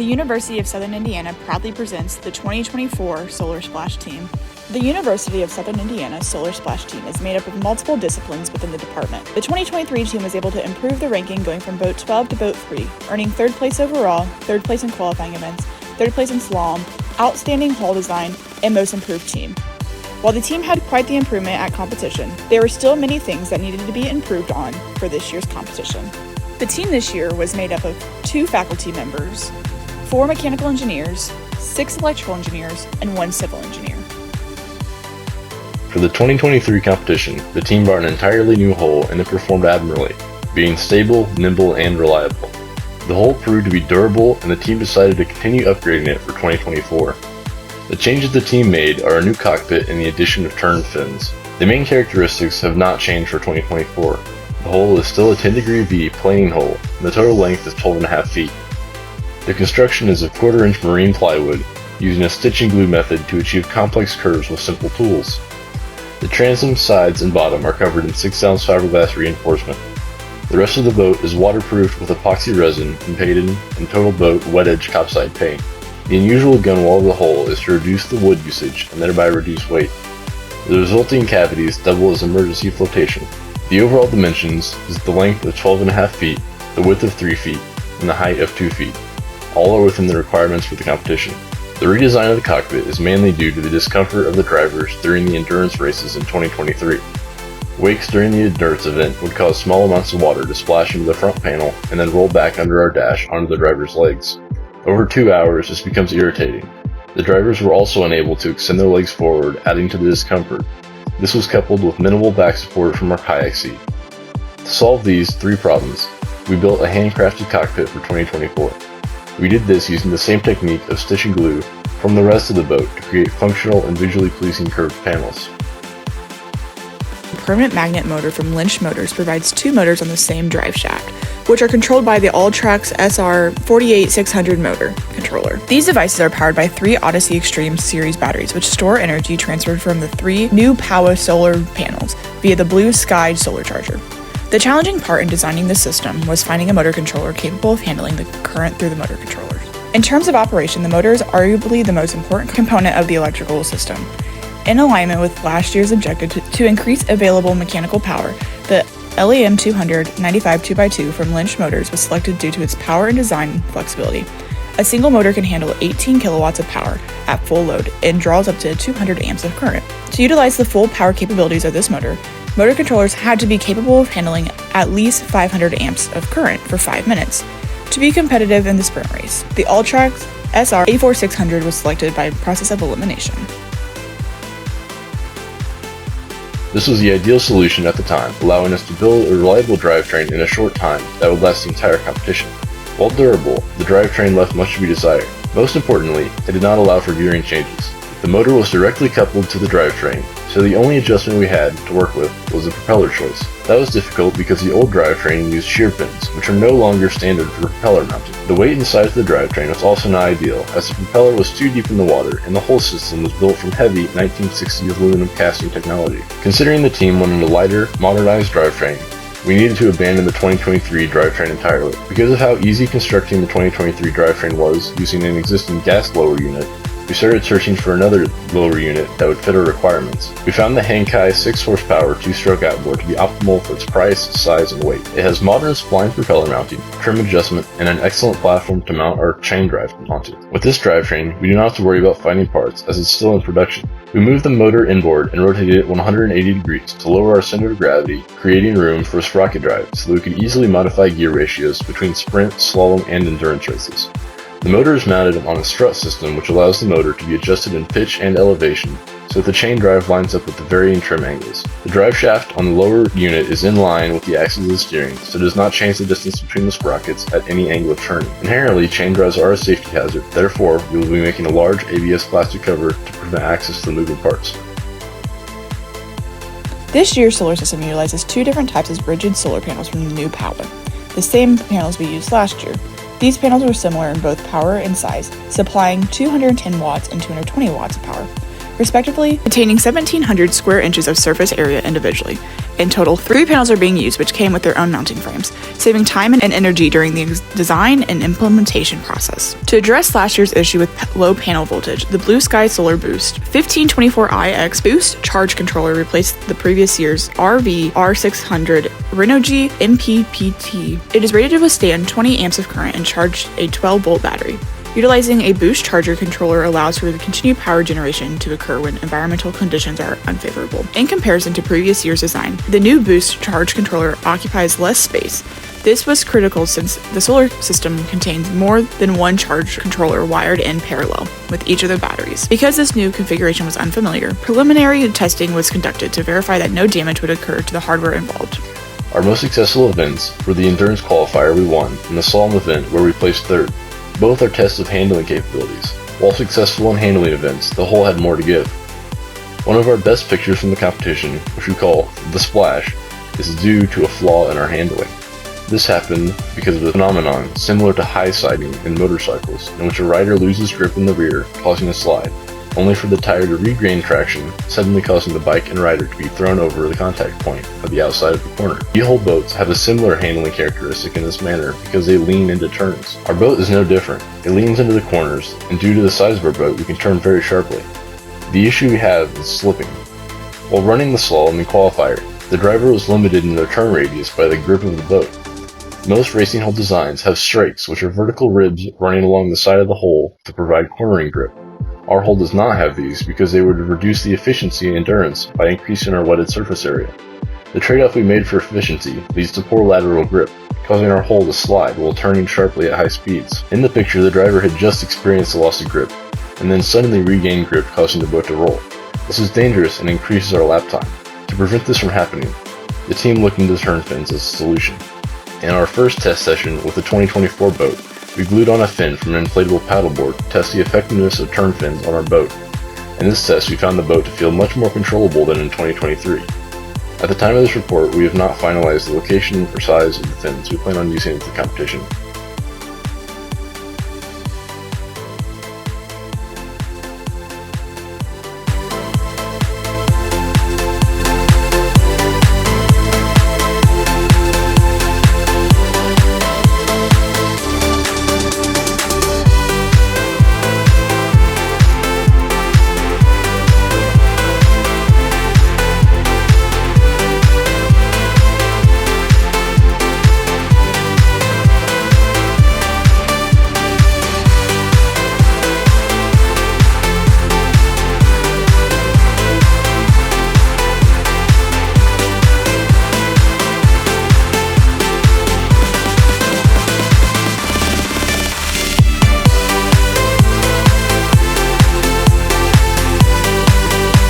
University of Southern Indiana proudly presents the 2024 Solar Splash Team. The University of Southern Indiana Solar Splash Team is made up of multiple disciplines within the department. The 2023 team was able to improve the ranking going from Boat 12 to Boat 3, earning 3rd place overall, 3rd place in qualifying events, 3rd place in slalom, outstanding hull design, and most improved team. While the team had quite the improvement at competition, there were still many things that needed to be improved on for this year's competition. The team this year was made up of 2 faculty members, 4 mechanical engineers, 6 electrical engineers, and 1 civil engineer. For the 2023 competition, the team brought an entirely new hull and it performed admirably, being stable, nimble, and reliable. The hull proved to be durable and the team decided to continue upgrading it for 2024. The changes the team made are a new cockpit and the addition of turn fins. The main characteristics have not changed for 2024. The hull is still a 10-degree V planing hull, and the total length is 12.5 feet. The construction is of 1/4-inch marine plywood, using a stitch and glue method to achieve complex curves with simple tools. The transom, sides, and bottom are covered in 6-ounce fiberglass reinforcement. The rest of the boat is waterproofed with epoxy resin and painted in total boat wet edge topside paint. The unusual gunwale of the hull is to reduce the wood usage and thereby reduce weight. The resulting cavities double as emergency flotation. The overall dimensions is the length of 12.5 feet, the width of 3 feet, and the height of 2 feet. All are within the requirements for the competition. The redesign of the cockpit is mainly due to the discomfort of the drivers during the endurance races in 2023. Wakes during the endurance event would cause small amounts of water to splash into the front panel and then roll back under our dash onto the driver's legs. Over 2 hours, this becomes irritating. The drivers were also unable to extend their legs forward, adding to the discomfort. This was coupled with minimal back support from our kayak seat. To solve these 3 problems, we built a handcrafted cockpit for 2024. We did this using the same technique of stitch and glue from the rest of the boat to create functional and visually pleasing curved panels. The permanent magnet motor from Lynch Motors provides 2 motors on the same drive shaft, which are controlled by the Alltrax SR 48600 motor controller. These devices are powered by 3 Odyssey Extreme series batteries, which store energy transferred from the 3 new POWA solar panels via the Blue Sky solar charger. The challenging part in designing this system was finding a motor controller capable of handling the current through the motor controllers. In terms of operation, the motor is arguably the most important component of the electrical system. In alignment with last year's objective to increase available mechanical power, the LAM 200 95 2x2 from Lynch Motors was selected due to its power and design flexibility. A single motor can handle 18 kilowatts of power at full load and draws up to 200 amps of current. To utilize the full power capabilities of this motor controllers had to be capable of handling at least 500 amps of current for 5 minutes. To be competitive in the sprint race, the Alltrax SR 84600 was selected by process of elimination. This was the ideal solution at the time, allowing us to build a reliable drivetrain in a short time that would last the entire competition. While durable, the drivetrain left much to be desired. Most importantly, it did not allow for gearing changes. The motor was directly coupled to the drivetrain, so the only adjustment we had to work with was the propeller choice. That was difficult because the old drivetrain used shear pins, which are no longer standard for propeller mounting. The weight and size of the drivetrain was also not ideal, as the propeller was too deep in the water and the whole system was built from heavy 1960s aluminum casting technology. Considering the team wanted a lighter, modernized drivetrain, we needed to abandon the 2023 drivetrain entirely. Because of how easy constructing the 2023 drivetrain was using an existing gas blower unit, we started searching for another blower unit that would fit our requirements. We found the Hankai 6 horsepower 2-stroke outboard to be optimal for its price, size, and weight. It has modern spline propeller mounting, trim adjustment, and an excellent platform to mount our chain drive onto. With this drivetrain, we do not have to worry about finding parts as it's still in production. We moved the motor inboard and rotated it 180 degrees to lower our center of gravity, creating room for a sprocket drive so that we could easily modify gear ratios between sprint, slalom, and endurance races. The motor is mounted on a strut system which allows the motor to be adjusted in pitch and elevation so that the chain drive lines up with the varying trim angles. The drive shaft on the lower unit is in line with the axis of the steering, so it does not change the distance between the sprockets at any angle of turning. Inherently, chain drives are a safety hazard, therefore we will be making a large ABS plastic cover to prevent access to the moving parts. This year's solar system utilizes 2 different types of rigid solar panels from the new POWA, the same panels we used last year. These panels were similar in both power and size, supplying 210 watts and 220 watts of power. respectively, containing 1,700 square inches of surface area individually. In total, 3 panels are being used, which came with their own mounting frames, saving time and energy during the design and implementation process. To address last year's issue with low panel voltage, the USI Solar Boost 1524iX Boost Charge Controller replaced the previous year's RV-R600 Renogy MPPT. It is rated to withstand 20 amps of current and charge a 12-volt battery. Utilizing a boost charger controller allows for the continued power generation to occur when environmental conditions are unfavorable. In comparison to previous year's design, the new boost charge controller occupies less space. This was critical since the solar system contains more than one charge controller wired in parallel with each of the batteries. Because this new configuration was unfamiliar, preliminary testing was conducted to verify that no damage would occur to the hardware involved. Our most successful events were the endurance qualifier we won and the slalom event where we placed third. Both are tests of handling capabilities. While successful in handling events, the whole had more to give. One of our best pictures from the competition, which we call the splash, is due to a flaw in our handling. This happened because of a phenomenon similar to high siding in motorcycles, in which a rider loses grip in the rear, causing a slide, only for the tire to regain traction, suddenly causing the bike and rider to be thrown over the contact point at the outside of the corner. E-Hole boats have a similar handling characteristic in this manner because they lean into turns. Our boat is no different. It leans into the corners, and due to the size of our boat, we can turn very sharply. The issue we have is slipping. While running the slalom and qualifier, the driver was limited in their turn radius by the grip of the boat. Most racing hull designs have strakes, which are vertical ribs running along the side of the hull to provide cornering grip. Our hull does not have these because they would reduce the efficiency and endurance by increasing our wetted surface area. The trade-off we made for efficiency leads to poor lateral grip, causing our hull to slide while turning sharply at high speeds. In the picture, the driver had just experienced a loss of grip, and then suddenly regained grip, causing the boat to roll. This is dangerous and increases our lap time. To prevent this from happening, the team looked into turn fins as a solution. In our first test session with the 2024 boat, we glued on a fin from an inflatable paddleboard to test the effectiveness of turn fins on our boat. In this test, we found the boat to feel much more controllable than in 2023. At the time of this report, we have not finalized the location or size of the fins we plan on using at the competition.